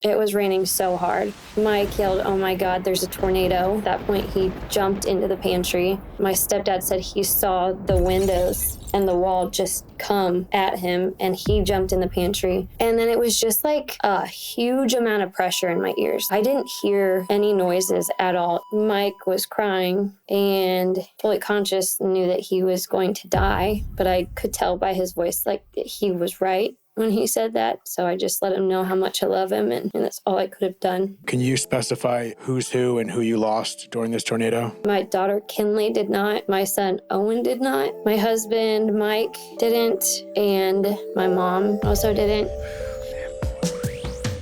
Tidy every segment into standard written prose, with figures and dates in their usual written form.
It was raining so hard. Mike yelled, "Oh my God, there's a tornado." At that point, he jumped into the pantry. My stepdad said he saw the windows and the wall just come at him, and he jumped in the pantry. And then it was just like a huge amount of pressure in my ears. I didn't hear any noises at all. Mike was crying and fully conscious, knew that he was going to die, but I could tell by his voice like he was right when he said that. So I just let him know how much I love him, and that's all I could have done. Can you specify who's who and who you lost during this tornado? My daughter Kinley did not. My son Owen did not. My husband Mike didn't. And my mom also didn't.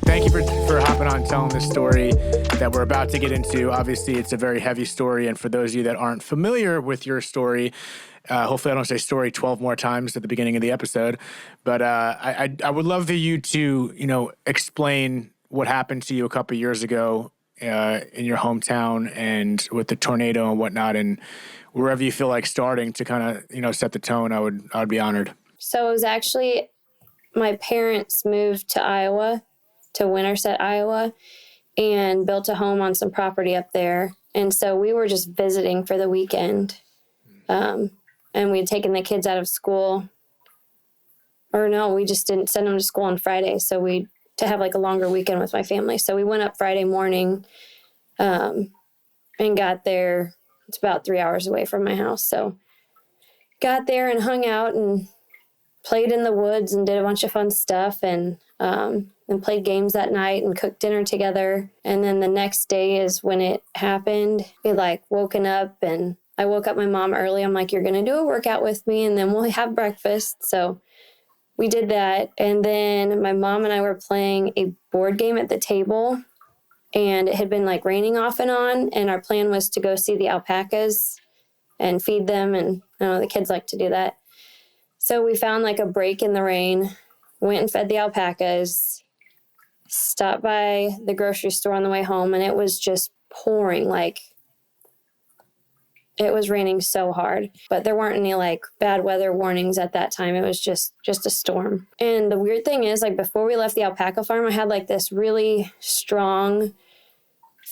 Thank you for hopping on and telling this story that we're about to get into. Obviously, it's a very heavy story. And for those of you that aren't familiar with your story, hopefully I don't say story 12 more times at the beginning of the episode. But I would love for you to, explain what happened to you a couple of years ago in your hometown and with the tornado and whatnot, and wherever you feel like starting to kind of, set the tone. I would be honored. So it was actually my parents moved to Iowa, to Winterset, Iowa, and built a home on some property up there. And so we were just visiting for the weekend. And we had taken the kids out of school. Or no, we just didn't send them to school on Friday. So to have like a longer weekend with my family. So we went up Friday morning and got there. It's about 3 hours away from my house. So got there and hung out and played in the woods and did a bunch of fun stuff and played games that night and cooked dinner together. And then the next day is when it happened. We woken up, and I woke up my mom early. I'm like, "You're going to do a workout with me and then we'll have breakfast." So we did that. And then my mom and I were playing a board game at the table, and it had been raining off and on. And our plan was to go see the alpacas and feed them. And I know the kids like to do that. So we found a break in the rain, went and fed the alpacas, stopped by the grocery store on the way home, and it was just pouring. It was raining so hard, but there weren't any bad weather warnings at that time. It was just a storm. And the weird thing is, before we left the alpaca farm, I had this really strong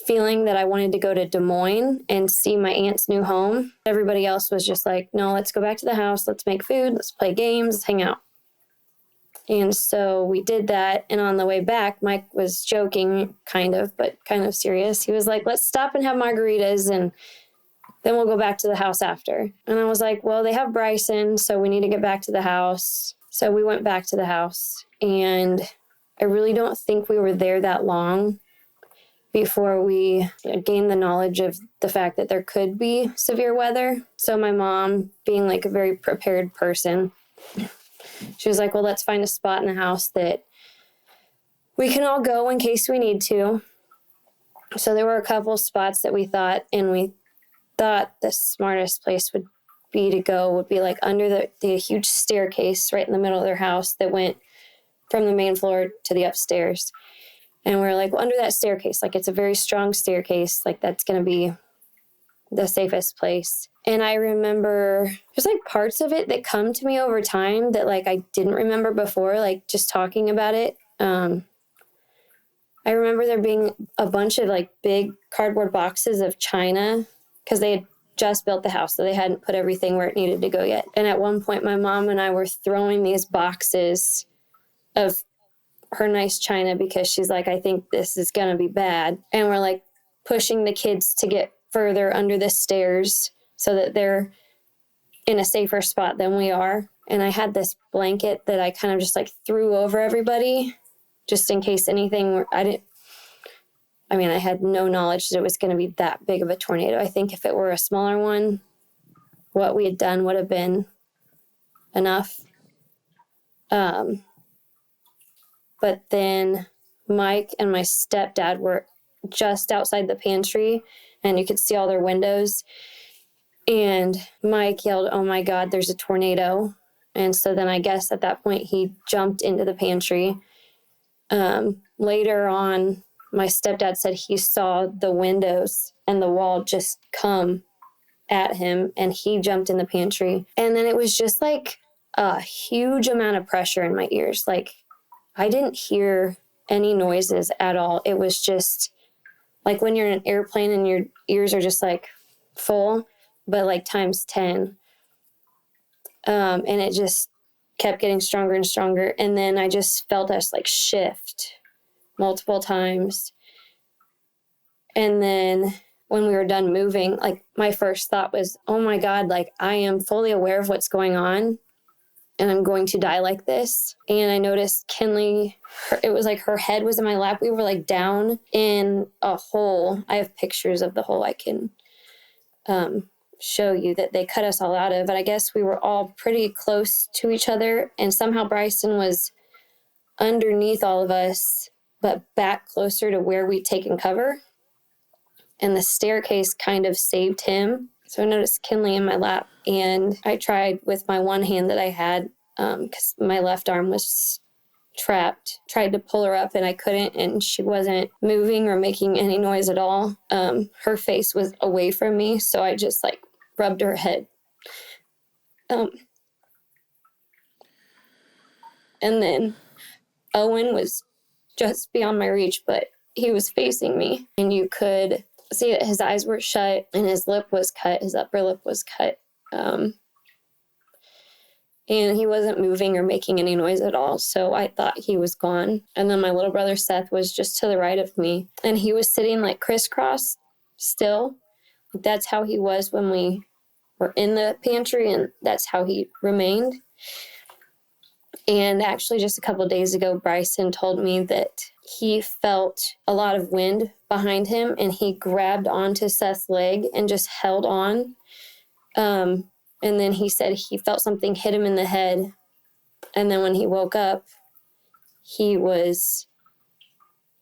feeling that I wanted to go to Des Moines and see my aunt's new home. Everybody else was just no, let's go back to the house. Let's make food. Let's play games. Let's hang out. And so we did that. And on the way back, Mike was joking, but kind of serious. He was like, "Let's stop and have margaritas, and then we'll go back to the house after." And I was like, "Well, they have Brysen, so we need to get back to the house." So we went back to the house, and I really don't think we were there that long before we gained the knowledge of the fact that there could be severe weather. So my mom, being a very prepared person, she was like, "Well, let's find a spot in the house that we can all go in case we need to." So there were a couple spots that we thought, and we thought the smartest place would be under the huge staircase right in the middle of their house that went from the main floor to the upstairs. And we were like, well, under that staircase, it's a very strong staircase, that's going to be the safest place. And I remember there's parts of it that come to me over time that I didn't remember before, just talking about it. I remember there being a bunch of big cardboard boxes of china, because they had just built the house, so they hadn't put everything where it needed to go yet. And at one point, my mom and I were throwing these boxes of her nice china because she's like, "I think this is going to be bad." And we're pushing the kids to get further under the stairs so that they're in a safer spot than we are. And I had this blanket that I kind of just threw over everybody just in case anything. I had no knowledge that it was going to be that big of a tornado. I think if it were a smaller one, what we had done would have been enough. But then Mike and my stepdad were just outside the pantry, and you could see all their windows. And Mike yelled, "Oh my God, there's a tornado." And so then I guess at that point he jumped into the pantry. Later on, my stepdad said he saw the windows and the wall just come at him, and he jumped in the pantry. And then it was just a huge amount of pressure in my ears. I didn't hear any noises at all. It was just like when you're in an airplane and your ears are just like full, but like times 10. And it just kept getting stronger and stronger. And then I just felt us like shift multiple times. And then when we were done moving, like my first thought was, oh my God, like I am fully aware of what's going on and I'm going to die like this. And I noticed Kinley, it was like her head was in my lap. We were like down in a hole. I have pictures of the hole I can show you that they cut us all out of. But I guess we were all pretty close to each other. And somehow Brysen was underneath all of us, but back closer to where we'd taken cover. And the staircase kind of saved him. So I noticed Kinley in my lap, and I tried with my one hand that I had, because my left arm was trapped, tried to pull her up and I couldn't, and she wasn't moving or making any noise at all. Her face was away from me, so I just like rubbed her head. And then Owen was just beyond my reach, but he was facing me, and you could see that his eyes were shut and his lip was cut, his upper lip was cut. And he wasn't moving or making any noise at all. So I thought he was gone. And then my little brother Seth was just to the right of me, and he was sitting like crisscross still. That's how he was when we were in the pantry, and that's how he remained. And actually just a couple of days ago, Brysen told me that he felt a lot of wind behind him, and he grabbed onto Seth's leg and just held on. And then he said he felt something hit him in the head. And then when he woke up, he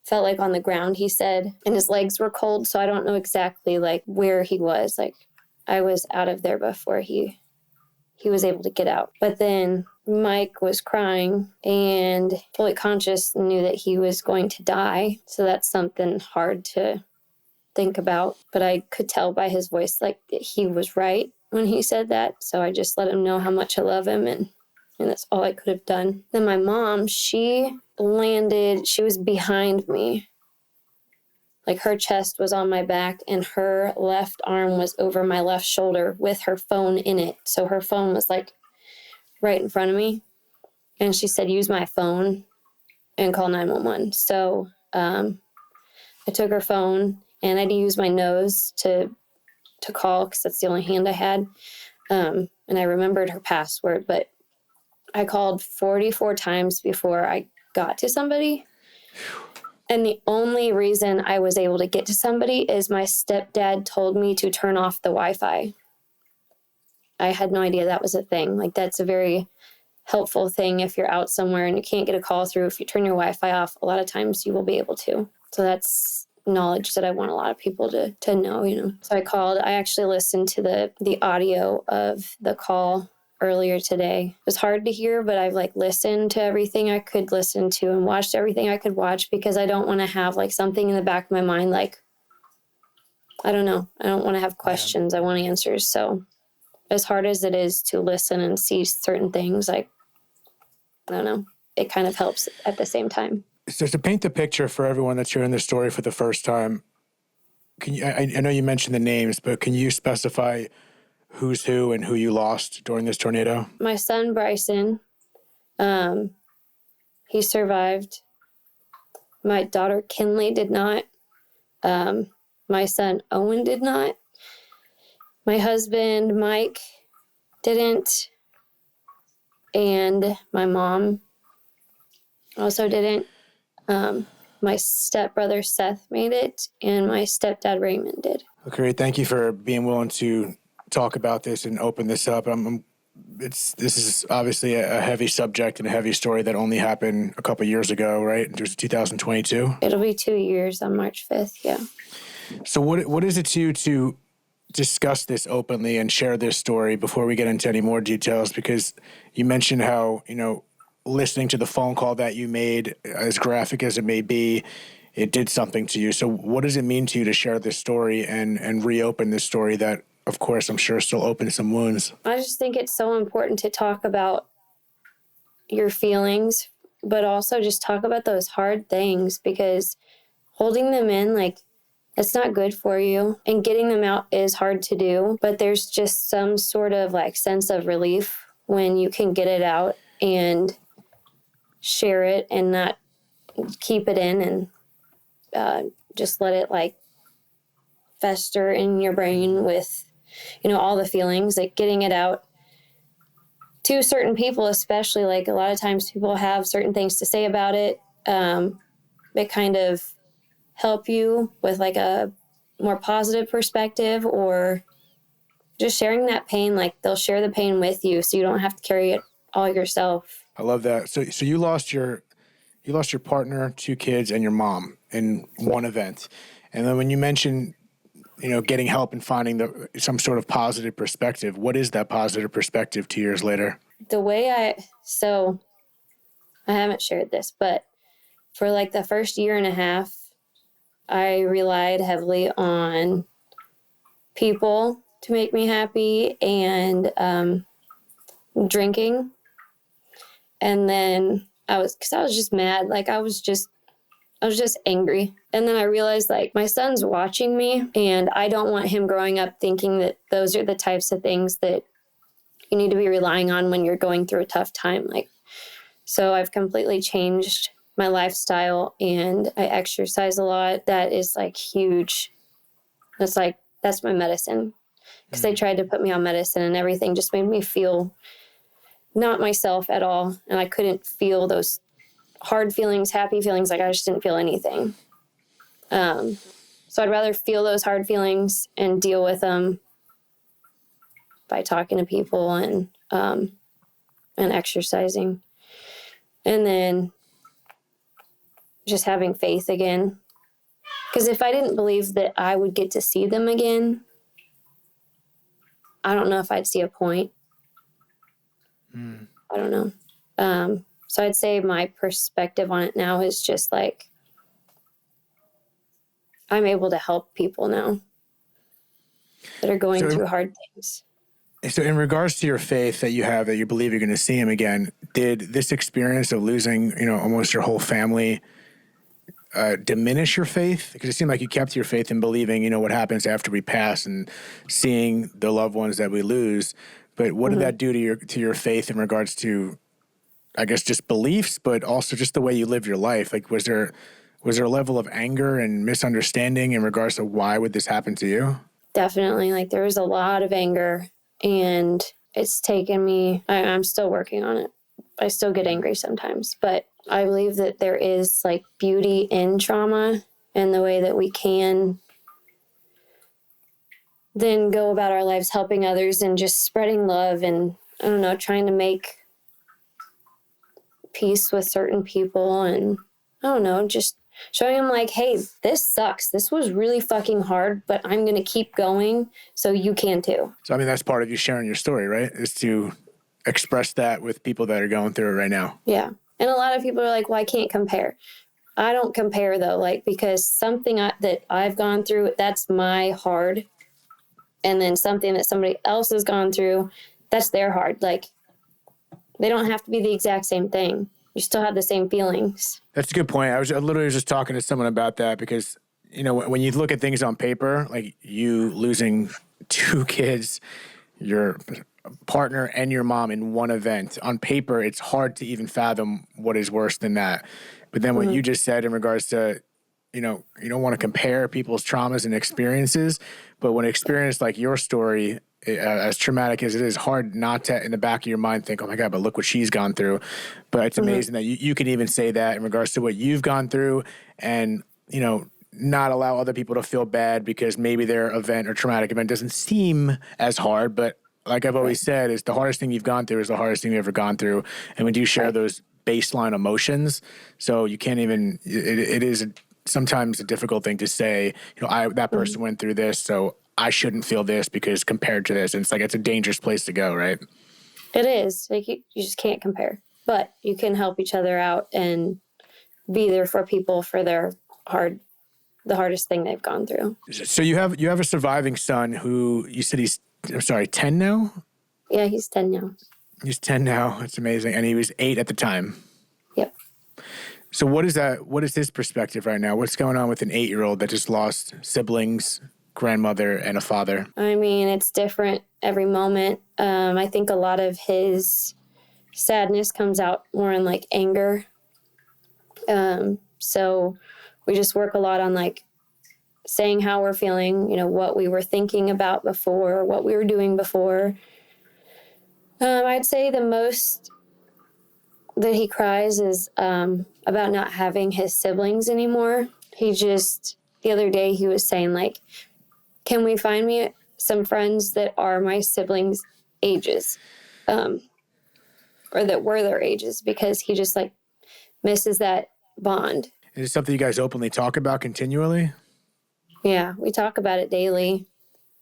felt like on the ground, he said, and his legs were cold. So I don't know exactly like where he was. Like I was out of there before he was able to get out. But then Mike was crying and fully conscious, knew that he was going to die. So that's something hard to think about. But I could tell by his voice, like he was right when he said that. So I just let him know how much I love him, and that's all I could have done. Then my mom, she was behind me. Like her chest was on my back and her left arm was over my left shoulder with her phone in it. So her phone was like right in front of me. And she said, use my phone and call 911. So I took her phone and I had to use my nose to call because that's the only hand I had. And I remembered her password, but I called 44 times before I got to somebody. And the only reason I was able to get to somebody is my stepdad told me to turn off the Wi-Fi. I had no idea that was a thing. Like that's a very helpful thing if you're out somewhere and you can't get a call through. If you turn your Wi-Fi off, a lot of times you will be able to. So that's knowledge that I want a lot of people to know, you know. So I called. I actually listened to the audio of the call earlier today. It was hard to hear, but I've like listened to everything I could listen to and watched everything I could watch because I don't want to have like something in the back of my mind. Like, I don't know. I don't want to have questions. I want answers. So as hard as it is to listen and see certain things, like, I don't know, it kind of helps at the same time. So to paint the picture for everyone that's hearing the story for the first time, can you, I know you mentioned the names, but can you specify who's who and who you lost during this tornado? My son, Brysen, he survived. My daughter, Kinley, did not. My son, Owen, did not. My husband, Mike, didn't. And my mom also didn't. My stepbrother, Seth, made it. And my stepdad, Raymond, did. Okay, thank you for being willing to talk about this and open this up. This is obviously a heavy subject and a heavy story that only happened a couple years ago, right? It was 2022. It'll be 2 years on March 5th, yeah. So what is it to discuss this openly and share this story before we get into any more details? Because you mentioned how, you know, listening to the phone call that you made, as graphic as it may be, it did something to you. So what does it mean to you to share this story and reopen this story that, of course, I'm sure still opens some wounds? I just think it's so important to talk about your feelings but also just talk about those hard things, because holding them in, like, it's not good for you. And getting them out is hard to do, but there's just some sort of like sense of relief when you can get it out and share it and not keep it in and just let it like fester in your brain with, you know, all the feelings, like getting it out to certain people, especially. Like a lot of times people have certain things to say about it that kind of help you with like a more positive perspective, or just sharing that pain. Like they'll share the pain with you so you don't have to carry it all yourself. I love that. So you lost your partner, 2 kids, and your mom in one event. And then when you mentioned, you know, getting help and finding some sort of positive perspective, what is that positive perspective 2 years later? The way I haven't shared this, but for like the first year and a half, I relied heavily on people to make me happy and drinking. And then I was just mad. Like I was just angry. And then I realized like my son's watching me, and I don't want him growing up thinking that those are the types of things that you need to be relying on when you're going through a tough time. Like, so I've completely changed my lifestyle, and I exercise a lot. That is like huge. That's my medicine, because they tried to put me on medicine and everything just made me feel not myself at all. And I couldn't feel those hard feelings, happy feelings. Like I just didn't feel anything. So I'd rather feel those hard feelings and deal with them by talking to people and exercising. And then just having faith again. Because if I didn't believe that I would get to see them again, I don't know if I'd see a point. I don't know. So I'd say my perspective on it now is just like, I'm able to help people now that are going through hard things. So in regards to your faith that you have, that you believe you're going to see him again, did this experience of losing, you know, almost your whole family diminish your faith? Because it seemed like you kept your faith in believing, you know, what happens after we pass and seeing the loved ones that we lose. But what did that do to your faith in regards to, I guess, just beliefs, but also just the way you live your life? Like, was there a level of anger and misunderstanding in regards to why would this happen to you? Definitely. Like there was a lot of anger, and it's taken me, I'm still working on it. I still get angry sometimes, but I believe that there is like beauty in trauma and the way that we can then go about our lives helping others and just spreading love and, I don't know, trying to make peace with certain people, and I don't know, just showing them like, hey, this sucks. This was really fucking hard, but I'm going to keep going so you can too. So, I mean, that's part of you sharing your story, right? Is to express that with people that are going through it right now. Yeah. And a lot of people are like, well, I can't compare. I don't compare though, like, because something that I've gone through, that's my hard. And then something that somebody else has gone through, that's their hard. Like, they don't have to be the exact same thing. You still have the same feelings. That's a good point. I literally just talking to someone about that because, you know, when you look at things on paper, like you losing 2 kids, your partner and your mom in one event, on paper, it's hard to even fathom what is worse than that. But then what you just said in regards to, you know, you don't want to compare people's traumas and experiences, but when experience like your story, as traumatic as it is, hard not to, in the back of your mind, think, oh my God, but look what she's gone through. But it's amazing that you can even say that in regards to what you've gone through and, you know, not allow other people to feel bad because maybe their event or traumatic event doesn't seem as hard. But like I've always said, is the hardest thing you've gone through is the hardest thing you've ever gone through. And we do share those baseline emotions. So you can't even, it is sometimes a difficult thing to say, you know, that person went through this, so I shouldn't feel this because compared to this, and it's like, it's a dangerous place to go, right? It is. Like you just can't compare, but you can help each other out and be there for people for the hardest thing they've gone through. So you have a surviving son who you said he's, I'm sorry, 10 now? Yeah, he's 10 now. He's 10 now. That's amazing. And he was 8 at the time. Yep. So what is that? What is his perspective right now? What's going on with an 8-year-old that just lost siblings, grandmother, and a father? I mean, it's different every moment. I think a lot of his sadness comes out more in like anger. So we just work a lot on like saying how we're feeling, you know, what we were thinking about before, what we were doing before. I'd say the most that he cries is about not having his siblings anymore. The other day he was saying like, can we find me some friends that are my siblings' ages, or that were their ages, because he just like misses that bond. Is it something you guys openly talk about continually? Yeah, we talk about it daily.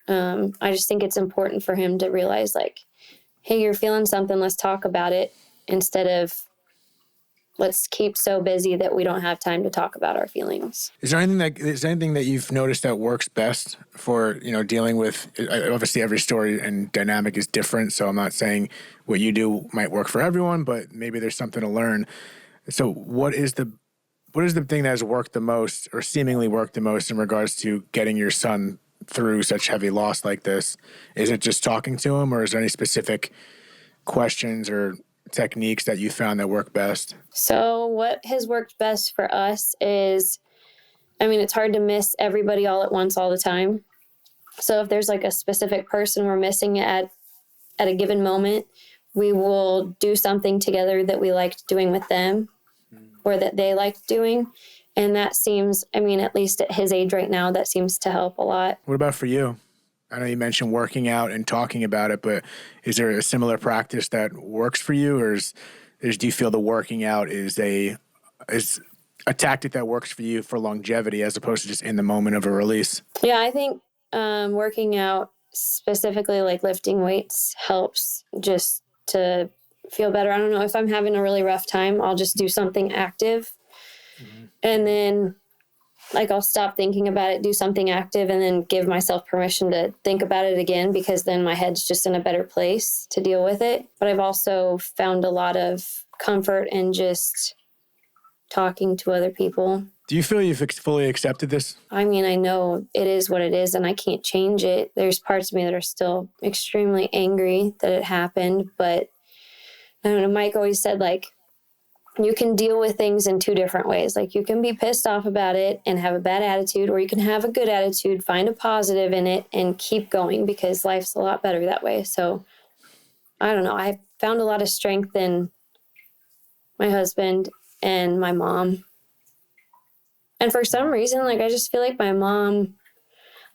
I just think it's important for him to realize like, hey, you're feeling something, let's talk about it, instead of let's keep so busy that we don't have time to talk about our feelings. Is there anything that you've noticed that works best for, you know, dealing with, obviously every story and dynamic is different, so I'm not saying what you do might work for everyone, but maybe there's something to learn. So what is the thing that has worked the most, or seemingly worked the most, in regards to getting your son through such heavy loss like this? Is it just talking to him, or is there any specific questions or techniques that you found that work best? So what has worked best for us is, I mean, it's hard to miss everybody all at once all the time. So if there's like a specific person we're missing at a given moment, we will do something together that we liked doing with them, or that they liked doing. And that seems, I mean, at least at his age right now, that seems to help a lot. What about for you? I know you mentioned working out and talking about it, but is there a similar practice that works for you, or do you feel the working out is a tactic that works for you for longevity as opposed to just in the moment of a release? Yeah, I think working out, specifically like lifting weights, helps just to feel better. I don't know, if I'm having a really rough time, I'll just do something active. Mm-hmm. And then like I'll stop thinking about it, do something active, and then give myself permission to think about it again, because then my head's just in a better place to deal with it. But I've also found a lot of comfort in just talking to other people. Do you feel you've fully accepted this? I mean, I know it is what it is and I can't change it. There's parts of me that are still extremely angry that it happened, but I don't know, Mike always said like, you can deal with things in 2 different ways. Like you can be pissed off about it and have a bad attitude, or you can have a good attitude, find a positive in it, and keep going, because life's a lot better that way. So I don't know. I found a lot of strength in my husband and my mom. And for some reason, like I just feel like my mom,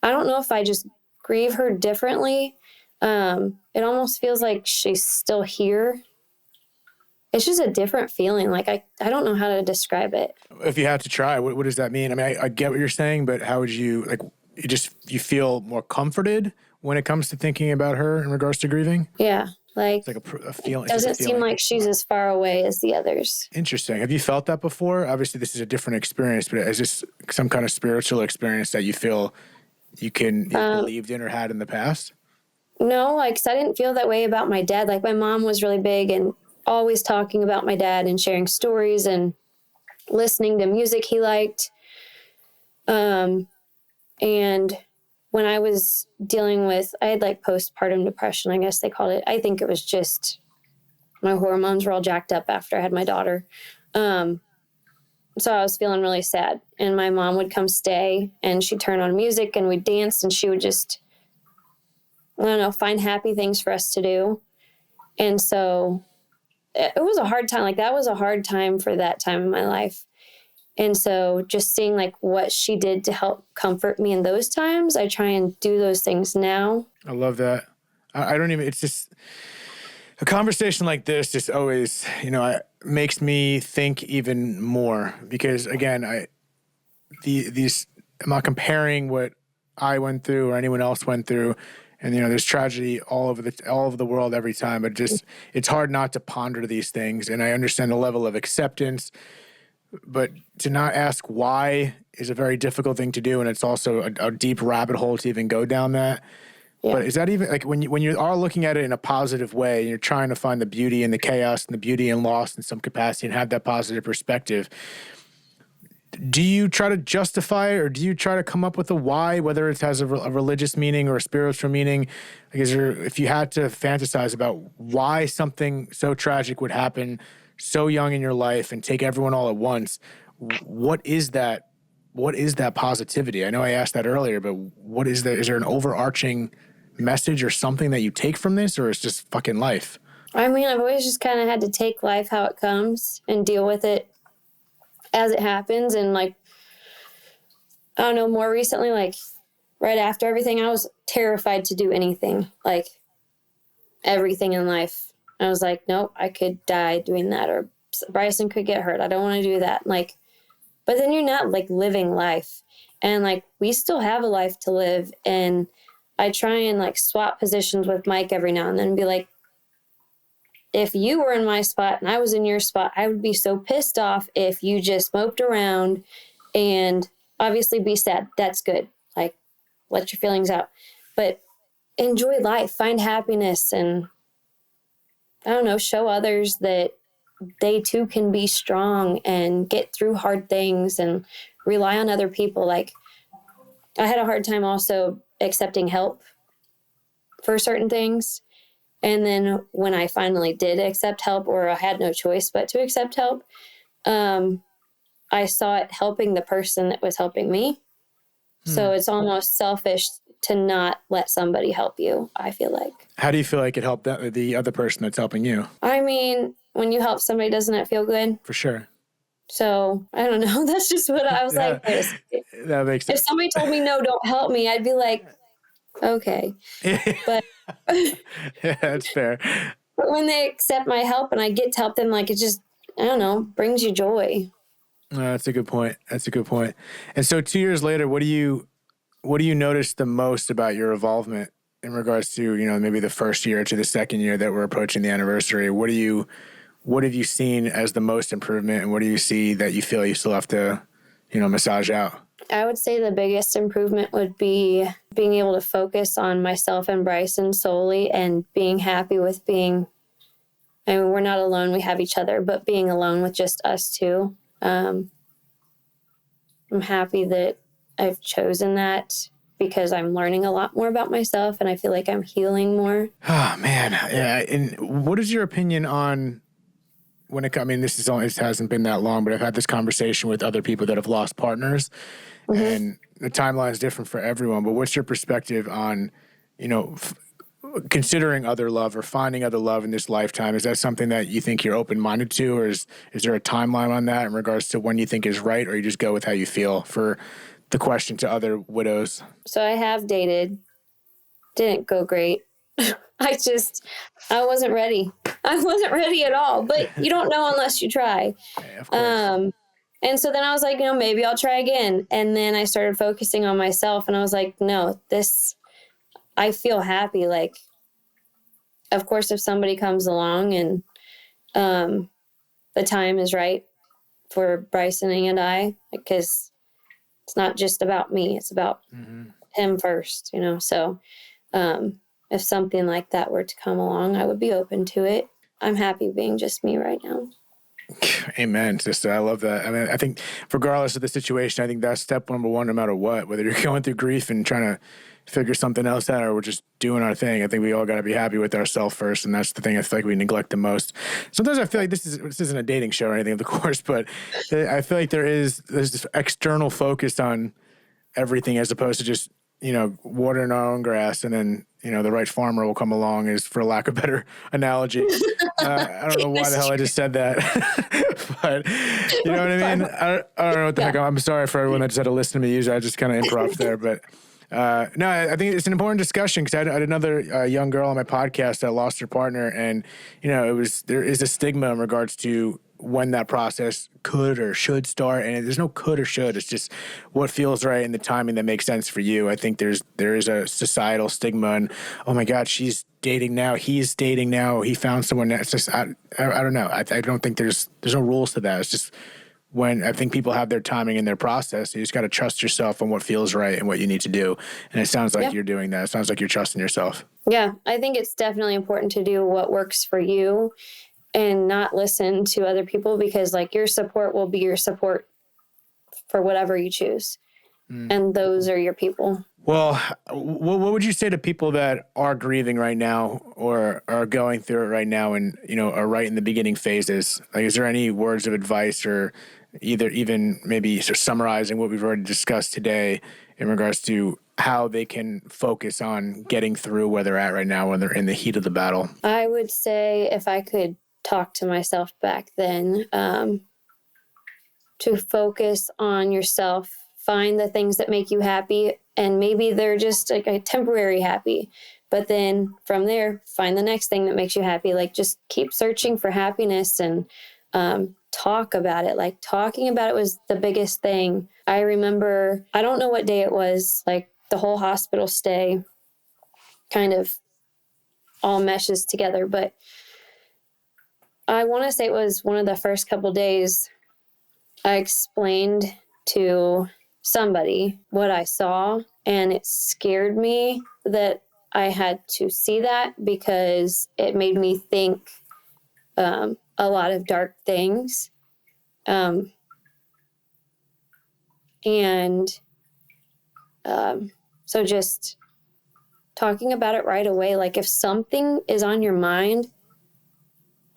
I don't know if I just grieve her differently. It almost feels like she's still here. It's just a different feeling. Like, I don't know how to describe it. If you had to try, what does that mean? I mean, I get what you're saying, but how would you, like, you feel more comforted when it comes to thinking about her in regards to grieving? Yeah. Like, it's like a feeling. It doesn't seem like she's as far away as the others. Interesting. Have you felt that before? Obviously, this is a different experience, but is this some kind of spiritual experience that you feel you believed in or had in the past? No, like, 'cause I didn't feel that way about my dad. Like, my mom was really big and always talking about my dad and sharing stories and listening to music he liked. And when I was dealing with, I had like postpartum depression, I guess they called it. I think it was just my hormones were all jacked up after I had my daughter. So I was feeling really sad, and my mom would come stay and she'd turn on music and we'd dance, and she would just, I don't know, find happy things for us to do. And so it was a hard time. Like, that was a hard time for that time in my life. And so just seeing like what she did to help comfort me in those times, I try and do those things now. I love that. I don't even, it's just a conversation like this just always, makes me think even more, because again, I'm not comparing what I went through or anyone else went through. And, there's tragedy all over the world every time, but just, it's hard not to ponder these things. And I understand the level of acceptance, but to not ask why is a very difficult thing to do. And it's also a deep rabbit hole to even go down that. Yeah. But is that even like when you are looking at it in a positive way and you're trying to find the beauty in the chaos and the beauty in loss in some capacity and have that positive perspective, do you try to justify it or do you try to come up with a why, whether it has a religious meaning or a spiritual meaning? Like, if you had to fantasize about why something so tragic would happen so young in your life and take everyone all at once, what is that? What is that positivity? I know I asked that earlier, but what is that? Is there an overarching message or something that you take from this, or it's just fucking life? I mean, I've always just kind of had to take life how it comes and deal with it as it happens. And like, I don't know, more recently, like right after everything, I was terrified to do anything, like everything in life. I was like, nope, I could die doing that, or Brysen could get hurt. I don't want to do that. Like, but then you're not like living life. And like, we still have a life to live. And I try and like swap positions with Mike every now and then and be like, if you were in my spot and I was in your spot, I would be so pissed off if you just moped around and obviously be sad. That's good. Like, let your feelings out. But enjoy life, find happiness, and I don't know, show others that they too can be strong and get through hard things and rely on other people. Like, I had a hard time also accepting help for certain things. And then when I finally did accept help, or I had no choice but to accept help, I saw it helping the person that was helping me. So it's almost selfish to not let somebody help you, I feel like. How do you feel like it helped the other person that's helping you? I mean, when you help somebody, doesn't it feel good? For sure. So I don't know. That's just what I was like. That makes sense. If somebody told me, no, don't help me, I'd be like, okay. But yeah, that's fair. But when they accept my help and I get to help them, like, it just, I don't know, brings you joy. That's a good point. That's a good point. And so 2 years later, what do you notice the most about your involvement in regards to, maybe the first year to the second year that we're approaching the anniversary? What have you seen as the most improvement, and what do you see that you feel you still have to, massage out? I would say the biggest improvement would be being able to focus on myself and Brysen solely, and being happy with being, I mean, we're not alone, we have each other, but being alone with just us two. I'm happy that I've chosen that because I'm learning a lot more about myself, and I feel like I'm healing more. Oh, man. Yeah. And what is your opinion on this hasn't been that long, but I've had this conversation with other people that have lost partners, and the timeline is different for everyone. But what's your perspective on, considering other love or finding other love in this lifetime? Is that something that you think you're open-minded to, or is there a timeline on that in regards to when you think is right, or you just go with how you feel? For the question to other widows. So I have dated, didn't go great. I wasn't ready. I wasn't ready at all, but you don't know unless you try. Yeah, of course. And so then I was like, maybe I'll try again. And then I started focusing on myself, and I was like, no, I feel happy. Like, of course, if somebody comes along and the time is right for Brysen and I, because it's not just about me, it's about him first, So if something like that were to come along, I would be open to it. I'm happy being just me right now. Amen, sister. I love that. I mean, I think regardless of the situation, I think that's step number one, no matter what, whether you're going through grief and trying to figure something else out, or we're just doing our thing. I think we all got to be happy with ourselves first. And that's the thing I feel like we neglect the most. Sometimes I feel like this isn't a dating show or anything, of course, but I feel like there's this external focus on everything as opposed to just, watering our own grass, and then, the right farmer will come along, is for lack of a better analogy. I don't know why the hell I just said that, but you know what I mean? I don't know what the heck. I'm sorry for everyone that just had to listen to me use it. I just kind of improv there, but no, I think it's an important discussion, because I had another young girl on my podcast that lost her partner, and, there is a stigma in regards to when that process could or should start, and there's no could or should. It's just what feels right and the timing that makes sense for you. I think there is a societal stigma, and oh my God, she's dating now, he's dating now, he found someone. It's just I don't know. I don't think there's no rules to that. It's just when I think people have their timing and their process. You just got to trust yourself on what feels right and what you need to do. And it sounds like you're doing that. It sounds like you're trusting yourself. Yeah, I think it's definitely important to do what works for you and not listen to other people, because like your support will be your support for whatever you choose. And those are your people. Well, what would you say to people that are grieving right now or are going through it right now and, are right in the beginning phases? Like, is there any words of advice or even maybe summarizing what we've already discussed today in regards to how they can focus on getting through where they're at right now when they're in the heat of the battle? I would say, if I could talk to myself back then, to focus on yourself, find the things that make you happy, and maybe they're just like a temporary happy, but then from there, find the next thing that makes you happy. Like, just keep searching for happiness and talk about it. Like, talking about it was the biggest thing. I remember, I don't know what day it was, like the whole hospital stay kind of all meshes together, but I want to say it was one of the first couple days I explained to somebody what I saw, and it scared me that I had to see that, because it made me think a lot of dark things. So just talking about it right away. Like, if something is on your mind,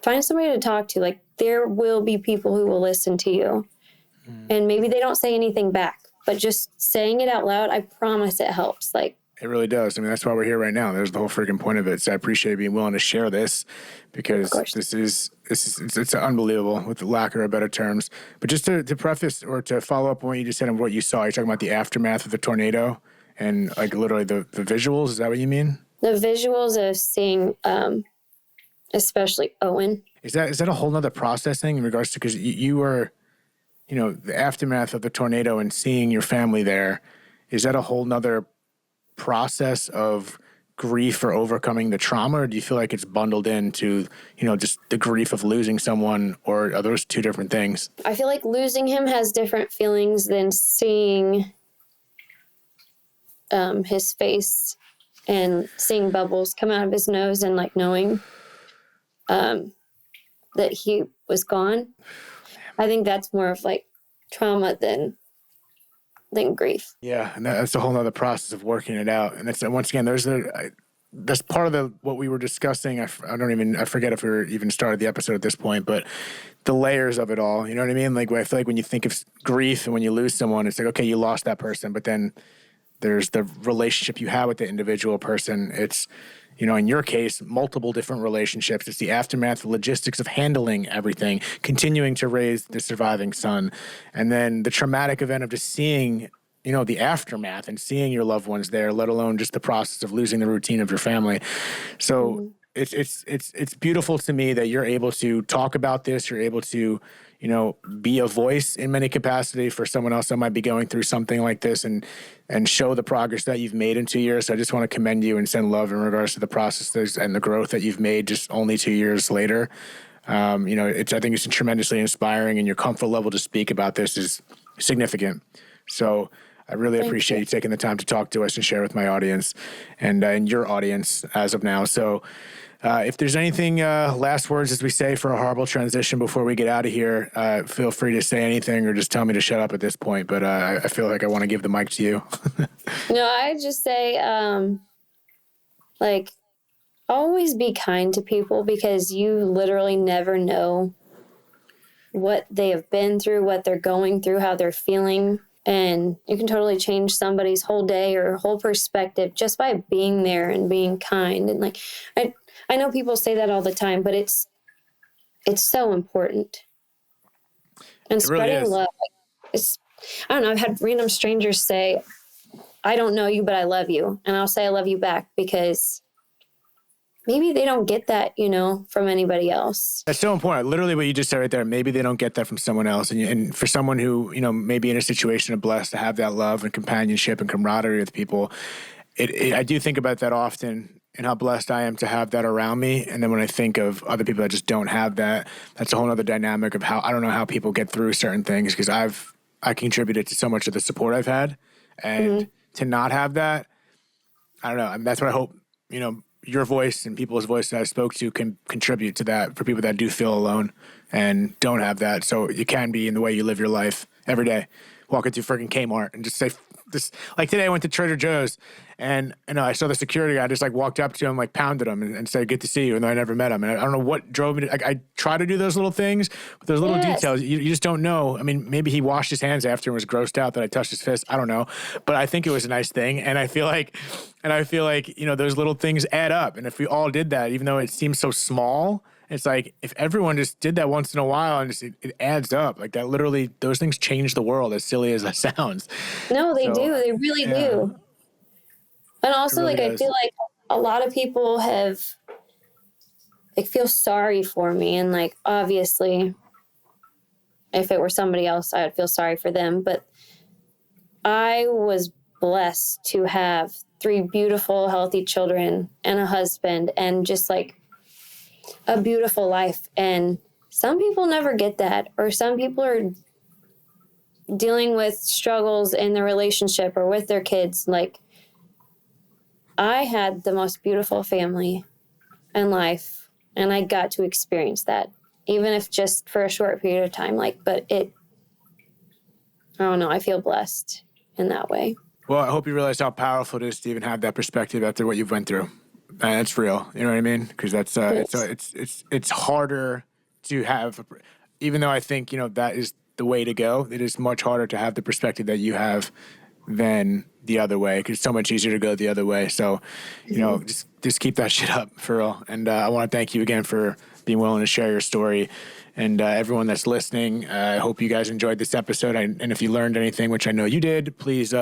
find somebody to talk to. Like, there will be people who will listen to you. And maybe they don't say anything back, but just saying it out loud, I promise it helps. Like, it really does. I mean, that's why we're here right now. There's the whole freaking point of it. So I appreciate being willing to share this, because it's unbelievable, with the lack of better terms. But just to preface or to follow up on what you just said and what you saw, you're talking about the aftermath of the tornado and like literally the visuals. Is that what you mean? The visuals of seeing, especially Owen. Is that a whole nother processing in regards to, because you were, the aftermath of the tornado and seeing your family there, is that a whole nother process of grief or overcoming the trauma, or do you feel like it's bundled into, just the grief of losing someone, or are those two different things? I feel like losing him has different feelings than seeing his face and seeing bubbles come out of his nose and like knowing that he was gone. I think that's more of like trauma than grief. Yeah, and that's a whole nother process of working it out. And that's, once again, that's part of what we were discussing. I forget if we were even started the episode at this point, but the layers of it all, you know what I mean? Like, I feel like when you think of grief and when you lose someone, it's like, okay, you lost that person, but then there's the relationship you have with the individual person. It's, in your case, multiple different relationships. It's the aftermath, the logistics of handling everything, continuing to raise the surviving son, and then the traumatic event of just seeing, the aftermath and seeing your loved ones there, let alone just the process of losing the routine of your family. So it's beautiful to me that you're able to talk about this. You're able to, be a voice in many capacity for someone else that might be going through something like this, and show the progress that you've made in 2 years. So I just want to commend you and send love in regards to the processes and the growth that you've made just only 2 years later. I think it's tremendously inspiring, and your comfort level to speak about this is significant. So I really appreciate you taking the time to talk to us and share with my audience and your audience as of now. So if there's anything, last words, as we say, for a horrible transition before we get out of here, feel free to say anything or just tell me to shut up at this point. But I feel like I want to give the mic to you. No, I just say, always be kind to people, because you literally never know what they have been through, what they're going through, how they're feeling. And you can totally change somebody's whole day or whole perspective just by being there and being kind. And I know people say that all the time, but it's so important. And spreading really love. I don't know, I've had random strangers say, I don't know you, but I love you. And I'll say I love you back, because maybe they don't get that, from anybody else. That's so important. Literally what you just said right there. Maybe they don't get that from someone else. And for someone who, may be in a situation of blessed to have that love and companionship and camaraderie with people, I do think about that often. and how blessed I am to have that around me. And then when I think of other people that just don't have that, that's a whole other dynamic of how, I don't know how people get through certain things, because I contributed to so much of the support I've had, and to not have that, I don't know. I mean, that's what I hope, your voice and people's voices I spoke to can contribute to that for people that do feel alone and don't have that. So you can be in the way you live your life every day. Walk into freaking Kmart and just say this. Like today I went to Trader Joe's and I saw the security guy. I just like walked up to him, like pounded him and said, "Good to see you." And I never met him. And I don't know what drove me to, like, I try to do those little things, but those little details, you just don't know. I mean, maybe he washed his hands after and was grossed out that I touched his fist. I don't know, but I think it was a nice thing. And I feel like, those little things add up. And if we all did that, even though it seems so small, it's like if everyone just did that once in a while and just, it adds up. Like that, literally, those things change the world, as silly as that sounds. No, they do. They really do. And also, really I feel like a lot of people feel sorry for me. And like, obviously, if it were somebody else, I would feel sorry for them. But I was blessed to have 3 beautiful, healthy children and a husband and just like a beautiful life. And some people never get that, or some people are dealing with struggles in their relationship or with their kids. Like, I had the most beautiful family and life, and I got to experience that, even if just for a short period of time. But I don't know, I feel blessed in that way. Well, I hope you realize how powerful it is to even have that perspective after what you've went through. And it's real, you know what I mean? Because that's it's harder to have, even though I think that is the way to go. It is much harder to have the perspective that you have than the other way, because it's so much easier to go the other way. So, just keep that shit up for real. And I want to thank you again for being willing to share your story. And everyone that's listening, I hope you guys enjoyed this episode. And if you learned anything, which I know you did, please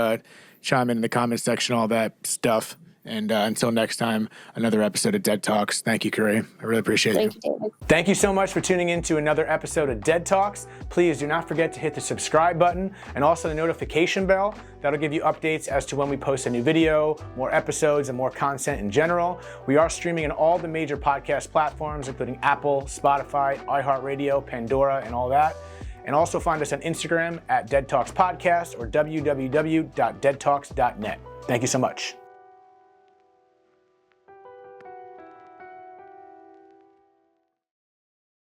chime in the comment section, all that stuff. And until next time, another episode of Dead Talks. Thank you, Kuri. I really appreciate you. Thank you, David. Thank you so much for tuning in to another episode of Dead Talks. Please do not forget to hit the subscribe button and also the notification bell. That'll give you updates as to when we post a new video, more episodes, and more content in general. We are streaming on all the major podcast platforms, including Apple, Spotify, iHeartRadio, Pandora, and all that. And also find us on Instagram at Dead Talks Podcast or www.deadtalks.net. Thank you so much.